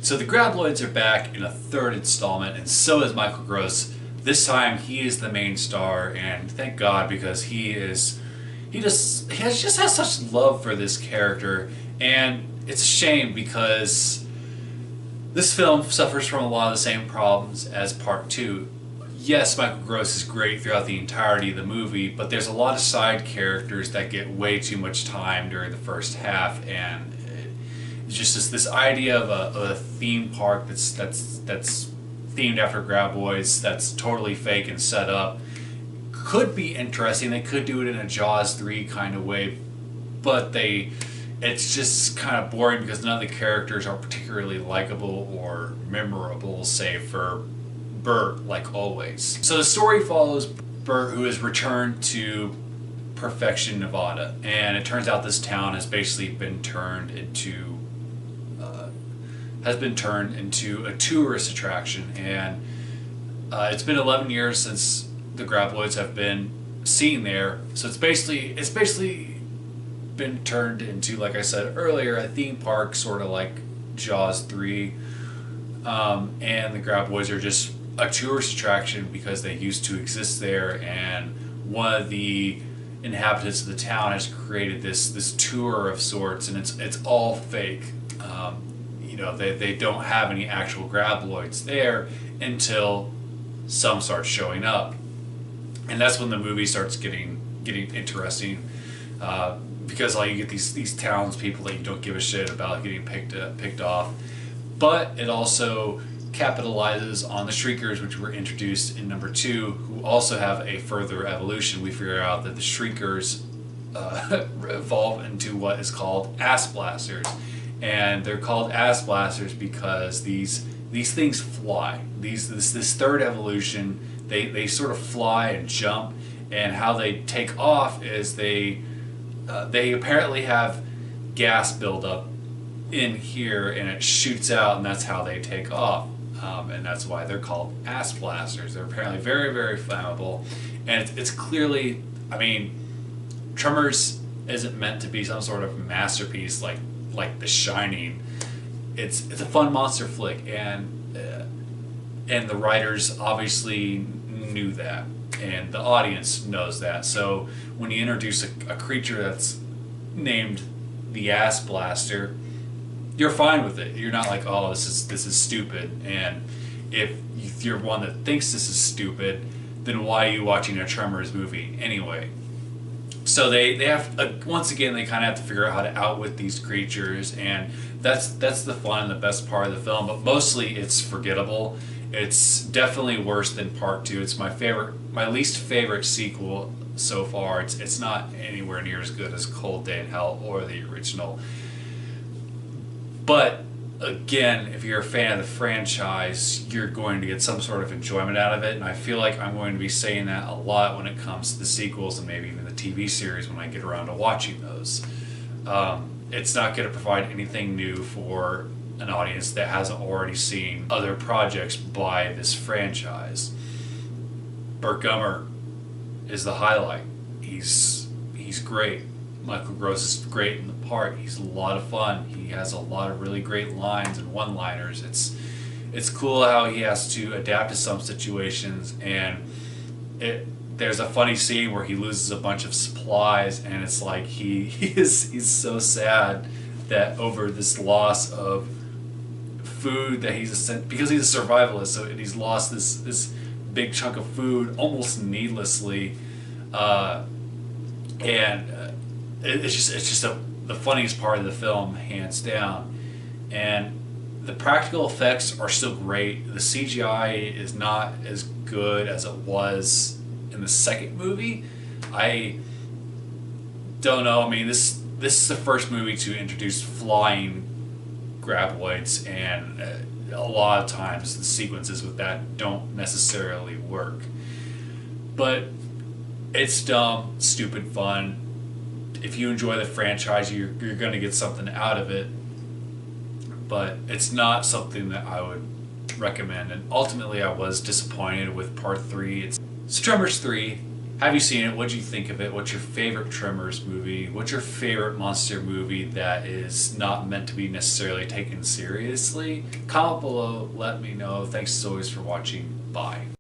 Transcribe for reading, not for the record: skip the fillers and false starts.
So the Graboids are back in a third installment, and so is Michael Gross. This time he is the main star, and thank God, because he just has such love for this character, and it's a shame because this film suffers from a lot of the same problems as Part 2. Yes, Michael Gross is great throughout the entirety of the movie, but there's a lot of side characters that get way too much time during the first half, and it's just this idea of a theme park that's themed after Graboids that's totally fake and set up. Could be interesting. They could do it in a Jaws 3 kind of way, but it's just kind of boring because none of the characters are particularly likable or memorable, save for Burt, like always. So the story follows Burt, who has returned to Perfection, Nevada, and it turns out this town has basically been turned into a tourist attraction, and it's been 11 years since the Graboids have been seen there. So it's basically been turned into, like I said earlier, a theme park, sort of like Jaws 3, and the Graboids are just a tourist attraction because they used to exist there, and one of the inhabitants of the town has created this tour of sorts, and it's all fake. They don't have any actual Graboids there until some start showing up, and that's when the movie starts getting interesting, because you get these townspeople that you don't give a shit about getting picked off, but it also capitalizes on the Shriekers, which were introduced in number 2, who also have a further evolution. We figure out that the Shriekers evolve into what is called ass blasters, and they're called ass blasters because these things fly. This third evolution, they sort of fly and jump, and how they take off is they apparently have gas buildup in here, and it shoots out, and that's how they take off. And that's why they're called ass blasters. They're apparently very, very flammable, and it's clearly, I mean, Tremors isn't meant to be some sort of masterpiece like The Shining. It's a fun monster flick, and the writers obviously knew that, and the audience knows that. So when you introduce a creature that's named the Ass Blaster, you're fine with it. You're not like, oh, this is stupid. And if you're one that thinks this is stupid, then why are you watching a Tremors movie anyway? So they have once again, they kind of have to figure out how to outwit these creatures, and that's the fun and the best part of the film. But mostly it's forgettable. It's definitely worse than Part 2. It's my least favorite sequel so far. It's not anywhere near as good as Cold Day in Hell or the original. But again, if you're a fan of the franchise, you're going to get some sort of enjoyment out of it, and I feel like I'm going to be saying that a lot when it comes to the sequels and maybe even the TV series when I get around to watching those. It's not going to provide anything new for an audience that hasn't already seen other projects by this franchise. Burt Gummer is the highlight. He's great. Michael Gross is great in the part. He's a lot of fun. He has a lot of really great lines and one-liners. It's cool how he has to adapt to some situations, and there's a funny scene where he loses a bunch of supplies, and it's like he's so sad that over this loss of food that because he's a survivalist, so he's lost this big chunk of food almost needlessly, it's just the funniest part of the film, hands down. And the practical effects are still great. The CGI is not as good as it was in the second movie. I don't know. I mean, this is the first movie to introduce flying Graboids, and a lot of times the sequences with that don't necessarily work. But it's dumb, stupid fun. If you enjoy the franchise, you're going to get something out of it, but it's not something that I would recommend. And ultimately I was disappointed with Part 3. So Tremors 3 Have you seen it? What do you think of it? What's your favorite Tremors movie? What's your favorite monster movie that is not meant to be necessarily taken seriously? Comment below, let me know. Thanks as always for watching. Bye.